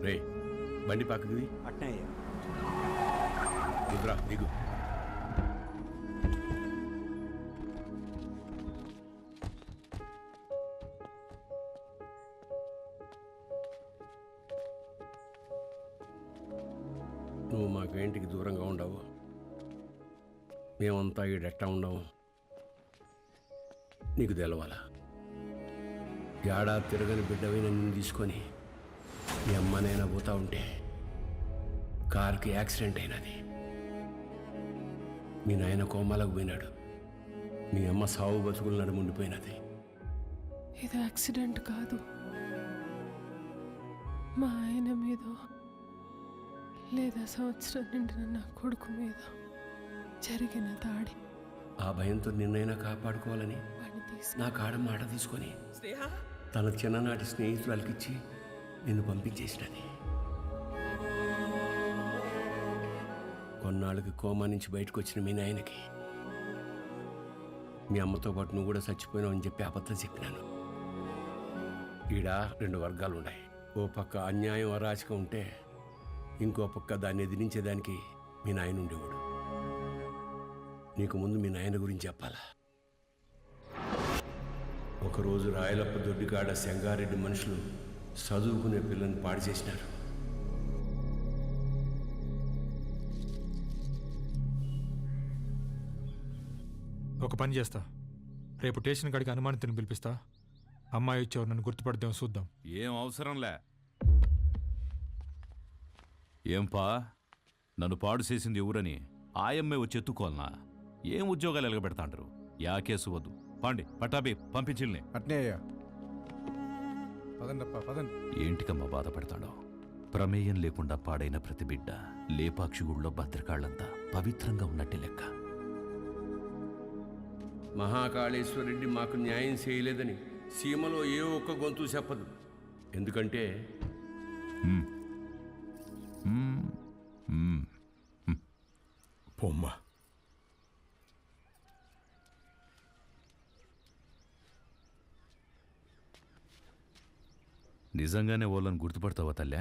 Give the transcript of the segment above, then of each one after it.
రే బండి పక్కది అట్నే అయ్యా. దిగురా దిగు. నువ్వు మాకు ఇంటికి దూరంగా ఉండవు, మేమంతా ఈడెట్టా ఉండవు. నీకు తెలవాలా, ఏడా తిరగని బిడ్డవైన నిన్ను తీసుకొని మీ అమ్మనైనా పోతా ఉంటే కార్కి యాక్సిడెంట్ అయినది. మీ నాయన కోమాలకు పోయినాడు, మీ అమ్మ సావు బతుకులు నడుముండిపోయినది. ఇది యాక్సిడెంట్ కాదు, మా ఆయన మీద లేదా సంవత్సరం నిండిన నా కొడుకు మీద జరిగిన దాడి. ఆ భయంతో నిన్నైనా కాపాడుకోవాలని నా కాడ మాట తీసుకొని తన చిన్ననాటి స్నేహితురాలకిచ్చి నిన్ను పంపించేసినది. కొన్నాళ్ళకి కోమా నుంచి బయటకు వచ్చిన మీ నాయనకి మీ అమ్మతో పాటు నువ్వు కూడా చచ్చిపోయినావు అని చెప్పి అబద్ధం చెప్పినాను. ఈడ 2 వర్గాలు ఉన్నాయి. ఓ పక్క అన్యాయం అరాచకం ఉంటే ఇంకో పక్క దాన్ని ఎదిరించేదానికి మీ నాయన ఉండేవాడు. నీకు ముందు మీ నాయన గురించి చెప్పాలా. ఒకరోజు రాయలప్ప దొడ్డికాడ సెంగారెడ్డి మనుషులు చదువుకునే పిల్లల్ని పాడు చేసినారు. ఒక పని చేస్తా, రేపు స్టేషన్ కాడికి అనుమానితుని పిలిపిస్తా. అమ్మాయి వచ్చేవారు నన్ను గుర్తుపడతాం, చూద్దాం. ఏం అవసరంలే. ఏంపా నన్ను పాడు చేసింది ఎవరని ఆయమ్మే వచ్చి ఎత్తుకోవాలనా? ఏం ఉద్యోగాలు ఎలగబెడతాంటారు? యా కేసు వద్దు, పాండి పట్టాబి పంపించిల్ని. అట్నే అయ్యా, పదండప్పా పదండి. ఏంటికమ్మా బాధపడతాడో? ప్రమేయం లేకుండా పాడైన ప్రతి బిడ్డ లేపాక్షి గుళ్ళో భద్రకాళ్లంతా పవిత్రంగా ఉన్నట్టే లెక్క. మహాకాళేశ్వరరెడ్డి మాకు న్యాయం చేయలేదని సీమలో ఏ ఒక్క గొంతు చెప్పదు. ఎందుకంటే పొమ్మ నిజంగానే వాళ్ళని గుర్తుపడతావా తల్లా?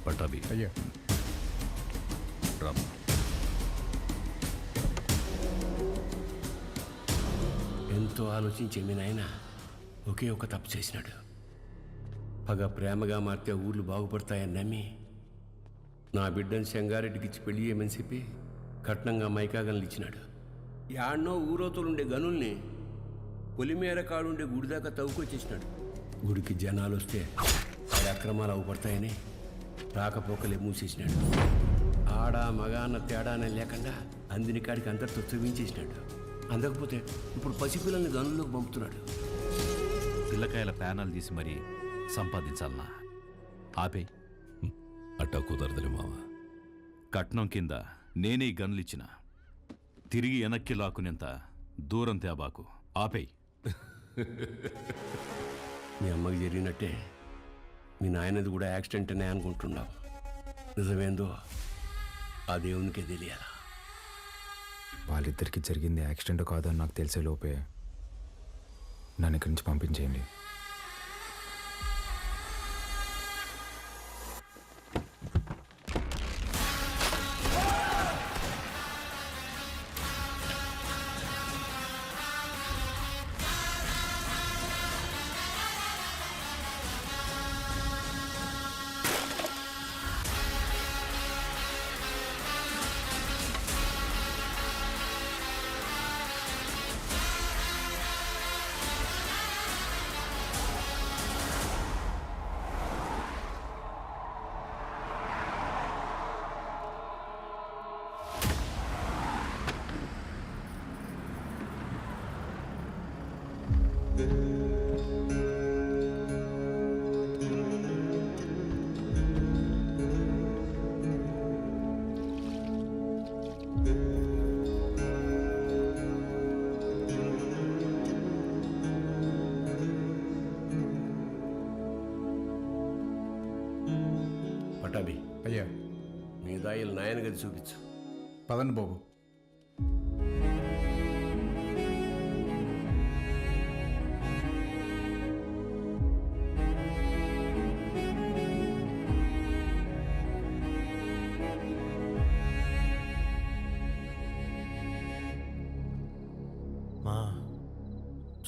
పట్టాబి అయ్యా రామ్. ఎంతో ఆలోచించే మీ నాయన ఒకే ఒక తప్పు చేసినాడు. పగ ప్రేమగా మారితే ఊర్లు బాగుపడతాయని నమ్మి నా బిడ్డను సెంగారెడ్డికి ఇచ్చి పెళ్లి చేయమని చెప్పి కట్నంగా మైకాగన్లు ఇచ్చినాడు. యాడ్నో ఊరోతులుండే గనుల్ని పొలిమేర కాడుండే గుడి దాకా తవ్వుకొచ్చేసినాడు. గుడికి జనాలు వస్తే ఆడ అక్రమాలు అవుపడతాయని రాకపోకలే మూసేసినాడు. ఆడ మగ అన్న తేడానే లేకుండా అందిని కాడికి అందరితో చూపించేసినాడు. అందకపోతే ఇప్పుడు పసిపిల్లల్ని గనుల్లోకి పంపుతున్నాడు. పిల్లకాయల ప్యానాలు తీసి మరీ సంపాదించాలనా? ఆపే. అట్టా కుదరదులే మావా. కట్నం కింద నేనే గన్లిచ్చిన, తిరిగి వెనక్కి లాక్కునేంత దూరం తేబాకు. ఆపేయ్. మీ అమ్మకి జరిగినట్టే మీ నాయనది కూడా యాక్సిడెంట్ అనే అనుకుంటున్నావు. నిజమేందో ఆ దేవునికే తెలియాలా. వాళ్ళిద్దరికి జరిగింది యాక్సిడెంట్ కాదని నాకు తెలిసే లోపే నన్ను ఇక్కడి నుంచి పంపించేయండి. పటాబి అయ్యా మీ దాయిలు నాయన గది చూపించు. పదండి బాబు.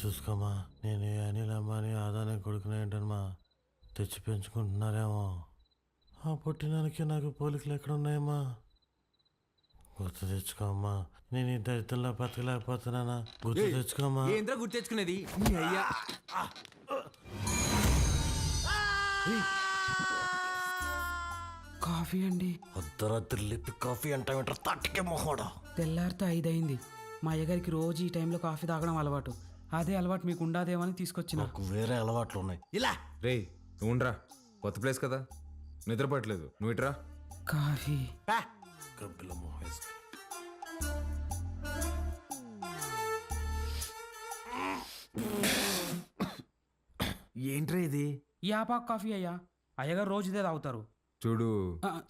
చూసుకోమా. నేను అనిల్ అమ్మాని ఆదానే కొడుకునే ఏంటమ్మా తెచ్చి పెంచుకుంటున్నారేమో. ఆ పుట్టినానికి నాకు పోలికలు ఎక్కడ ఉన్నాయమ్మా? గుర్తు తెచ్చుకోమ్మా. నేను ఈ దరిద్రంలో బతకలేకపోతున్నానా? గుర్తు తెచ్చుకోమ్మా. ఏంద్రా గుర్తు తెచ్చుకునేది నీ అయ్యా. కాఫీ అండి. అర్ధరాత్రి లేపి కాఫీ అంటావేంటారు తట్టుకే మొహోడా. తెల్లారితో 5 అయింది. మా అయ్యగారికి రోజు ఈ టైంలో కాఫీ తాగడం అలవాటు. అదే అలవాటు మీకు ఉండాదేమని తీసుకొచ్చిన. నాకు వేరే అలవాట్లు ఉన్నాయి. ఇలా రే నువ్వురా, కొత్త ప్లేస్ కదా, నిద్రపట్టలేదు. నువ్వు ఇట్రా. కాఫీ గబ్బిల మొహం వేసుకుని. ఏంట్రా ఇది? ఈ ఆపాకు కాఫీ అయ్యా. అయ్యగారు రోజు ఇదే తాగుతారు. చూడు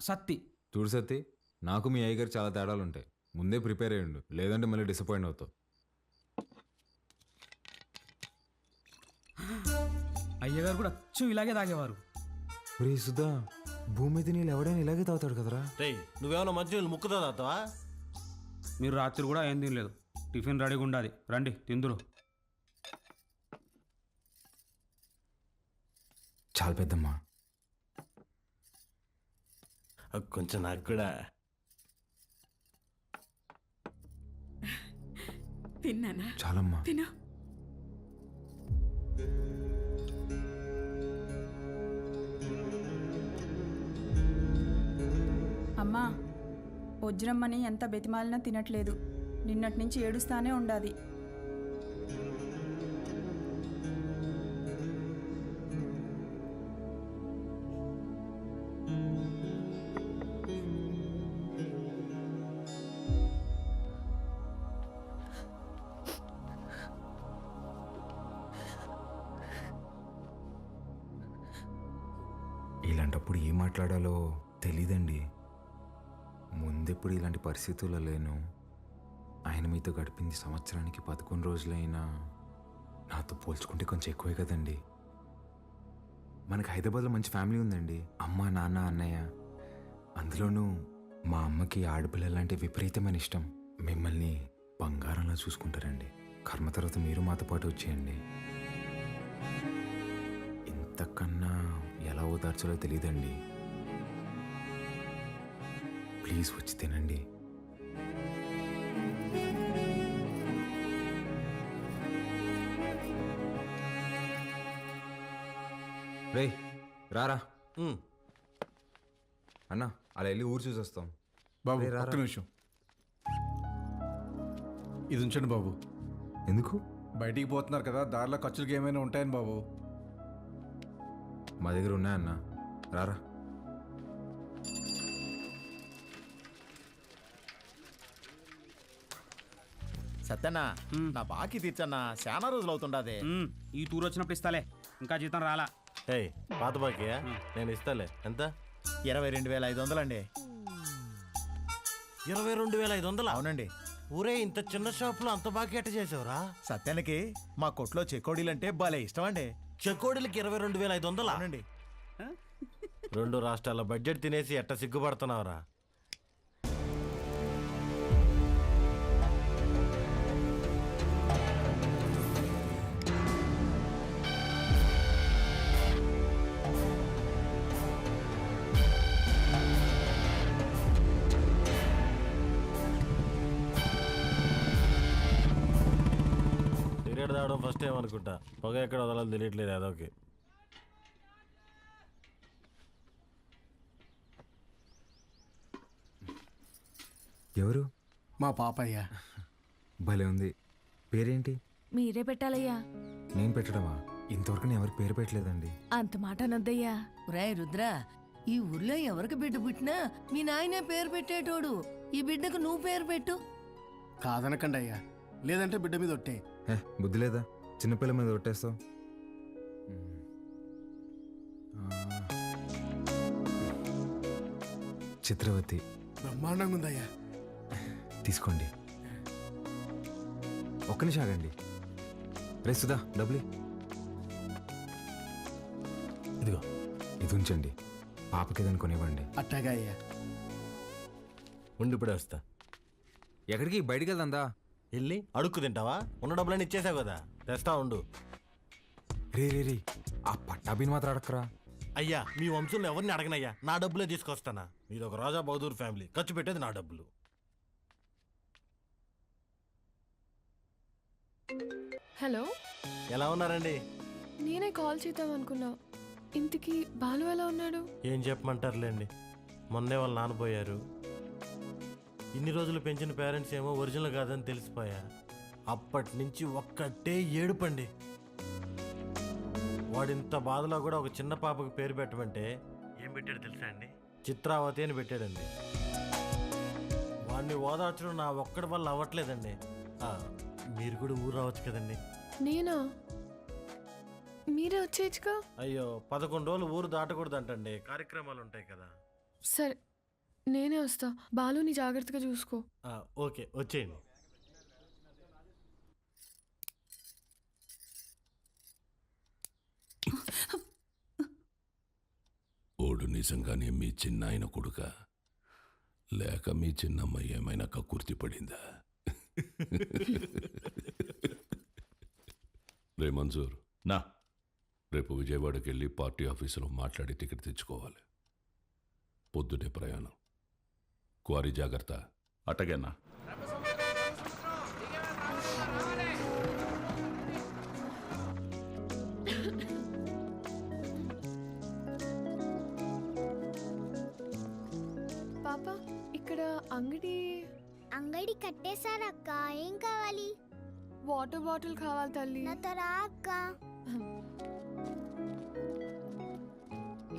సత్తి. చూడు సత్తి, నాకు మీ అయ్యగారు చాలా తేడాలు ఉంటాయి. ముందే ప్రిపేర్ అయ్యండు, లేదంటే మళ్ళీ డిసప్పాయింట్ అవుతావు. అయ్యగారు కూడా అచ్చు ఇలాగే తాగేవారు. రే సుధా, భూమి మీద నీళ్ళు ఎవడైనా ఇలాగే తాగుతాడు కదరా. రే నువ్వేమన్నా మధ్య ముక్కుతా తాగుతావా? మీరు రాత్రి కూడా ఏం తినలేదు. టిఫిన్ రెడీగా ఉండాలి, రండి తిందురు. చాలా పెద్దమ్మా. కొంచెం నాకు కూడా. తిన్నానా? చాలమ్మా. తిను. అమ్మా, వజ్రమ్మని ఎంత బెతిమాలినా తినట్లేదు. నిన్నటి నుంచి ఏడుస్తానే ఉండాది. ఇలాంటప్పుడు ఏం మాట్లాడాలో తెలీదండి. ముందెప్పుడు ఇలాంటి పరిస్థితుల్లో లేను. ఆయన మీతో గడిపింది సంవత్సరానికి 11 రోజులైనా నాతో పోల్చుకుంటే కొంచెం ఎక్కువే కదండి. మనకు హైదరాబాద్లో మంచి ఫ్యామిలీ ఉందండి. అమ్మ, నాన్న, అన్నయ్య. అందులోనూ మా అమ్మకి ఆడపిల్లలంటే విపరీతమైన ఇష్టం. మిమ్మల్ని బంగారంలా చూసుకుంటారండి. కర్మ తర్వాత మీరు మాతో పాటు వచ్చేయండి. ఇంతకన్నా ఎలా ఓదార్చాలో తెలియదండి. ప్లీజ్ వచ్చి తినండి. రే రారా అన్న, అలా వెళ్ళి ఊరు చూసి వస్తాం. బాబు రే, రారా. ఒక్క నిమిషం ఇది ఉంచండి బాబు. ఎందుకు? బయటికి పోతున్నారు కదా, దారిలో ఖర్చులకి ఏమైనా ఉంటాయని బాబు. మా దగ్గర ఉన్నాయన్న, రారా. సత్యన్నా, నా బాకీ తీర్చన్నా, చాలా రోజులు అవుతుండదే. ఈ టూర్ వచ్చినప్పుడు ఇస్తాలే, ఇంకా జీతం రాలా. ఏయ్ పాత బాకీయా? నేను ఇస్తాలే. ఎంత? 22,500 అండి. 22,500? అవునండి. ఊరే ఇంత చిన్న షాపులో అంత బాకీ ఎట్ట చేసావురా? సత్యానికి మా కొట్లో చెకోడీలంటే భలే ఇష్టం అండి. చెకోడీలకి 22,500? అవునండి. 2 రాష్ట్రాల బడ్జెట్ తినేసి ఎట్ట సిగ్గుపడుతున్నావురా? సిగరెట్ తాగడం ఫస్ట్ టైం అనుకుంటా. పొగ ఎక్కడ వదలాలి తెలియట్లేదు అదొకే. ఎవరు? మా పాపయ్య. భలే ఉంది. పేరేంటి? మీరే పెట్టాలయ్యా. నేను పెట్టడమా? ఇంతవరకు నేను ఎవరికి పేరు పెట్టలేదండి. అంత మాట అనొద్దయ్యా. రాయ్ రుద్ర, ఈ ఊర్లో ఎవరికి బిడ్డ పుట్టినా మీ నాయనే పేరు పెట్టేటోడు. ఈ బిడ్డకు నువ్వు పేరు పెట్టు. కాదనకండి అయ్యా, లేదంటే బిడ్డ మీద ఒట్టే. బుద్ధి లేదా? చిన్నపిల్ల మీద కొట్టేస్తావు. చిత్రవతి. బ్రహ్మాండంగా ఉందయ్యా. తీసుకోండి. ఒక్క నిమిషం ఆగండి. రే సుధా, డబ్బులు ఇదిగో. ఇది ఉంచండి. పాపకి ఏదైనా కొనివ్వండి. అట్టాగా అయ్యా. ఉండిప్పుడే వస్తా. ఎక్కడికి? బయటికి వెళ్దా? వెళ్ళి అడుక్కు తింటావా? ఉన్న డబ్బులన్నీ ఇచ్చేసావు కదా. తెస్తా ఉండు. రే రే రే ఆ పట్టాభిని మాత్రం అడక్కరా. అయ్యా మీ వంశంలో ఎవరిని అడగనయ్యా, నా డబ్బులే తీసుకొస్తానా. మీరు ఒక రాజా బహదూర్ ఫ్యామిలీ, ఖర్చు పెట్టేది నా డబ్బులు. హలో, ఎలా ఉన్నారండి? నేనే కాల్ చేద్దాం అనుకున్నా. ఇంటికి బాలు ఎలా ఉన్నాడు? ఏం చెప్పమంటారులేండి, మొన్నే వాళ్ళు నాన్నపోయారు. ఇన్ని రోజులు పెంచిన పేరెంట్స్ ఏమో ఒరిజినల్ కాదని తెలిసిపోయా. అప్పటి నుంచి ఒక్కటే ఏడుపండి. వాడింత బాధలో కూడా ఒక చిన్న పాపకు పేరు పెట్టమంటే ఏం పెట్టాడు తెలుసా అండి? చిత్రావతి అని పెట్టాడండి. వాడిని ఓదార్చడం నా ఒక్కడి వల్ల అవ్వట్లేదండి. మీరు కూడా ఊరు రావచ్చు కదండి. నేనా? మీరే వచ్చేయచ్చుగా. అయ్యో 11 రోజులు ఊరు దాటకూడదంటండి, కార్యక్రమాలు ఉంటాయి కదా. సరే నేనే వస్తా. బాలుని జాగ్రత్తగా చూసుకో. ఓకే వచ్చేయండి. ఓడు నిజంగానే మీ చిన్నాయన కొడుక, లేక మీ చిన్నమ్మ ఏమైనా కక్కుర్తి పడిందా? రే మంజూర్, నా రేపు విజయవాడకి వెళ్ళి పార్టీ ఆఫీసులో మాట్లాడి టికెట్ తెచ్చుకోవాలి. పొద్దుటే ప్రయాణం. క్వారీ జాగ్రత్త. అట్టగన్నా. పాప, ఇక్కడ అంగడి కట్టేశారక్క. ఏం కావాలి? వాటర్ బాటిల్ కావాలి తల్లి. నాతో రా అక్క.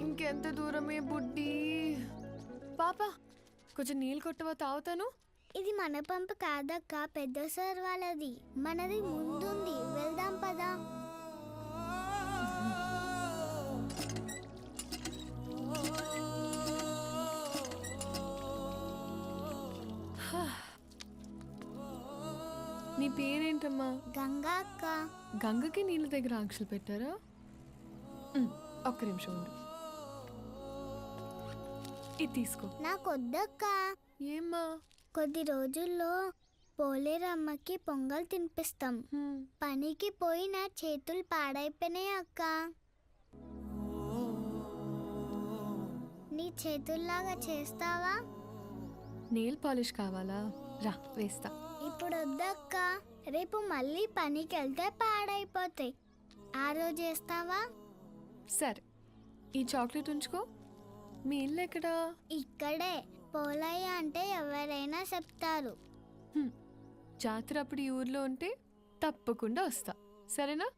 ఇంకెంత దూరమే బుడ్డి. పాప కొంచెం నీళ్ళు కొట్టవా, తాగుతాను. ఇది మన పంపు కాదక్క, పెద్ద సార్ వాళ్ళది. మనది ముందుంది, వెళ్దాం పదా. నీ పేరేంటమ్మా? గంగా అక్క. గంగకి నీళ్ళ దగ్గర ఆంక్షలు పెట్టారా? ఒక్క నిమిషం ఉండు. ఇది తీసుకో. నాకొద్దక్క. ఏమ్మా? కొద్ది రోజుల్లో పోలేరమ్మకి పొంగల్ తినిపిస్తాం. పనికి పోయి నా చేతులు పాడైపోయినాయి అక్క. నీ చేతుల్లాగా చేస్తావా? నెయిల్ పాలిష్ కావాలా? రా వేస్తా. ఇప్పుడు వద్దక్క, రేపు మళ్ళీ పనికి వెళ్తే పాడైపోతాయి. ఆ రోజు చేస్తావా? సరే, ఈ చాక్లెట్ ఉంచుకో. మీ ఇల్లు ఎక్కడా? ఇక్కడే. పోలయ్య అంటే ఎవరైనా చెప్తారు. జాతర అప్పుడు ఈ ఊర్లో ఉంటే తప్పకుండా వస్తా, సరేనా?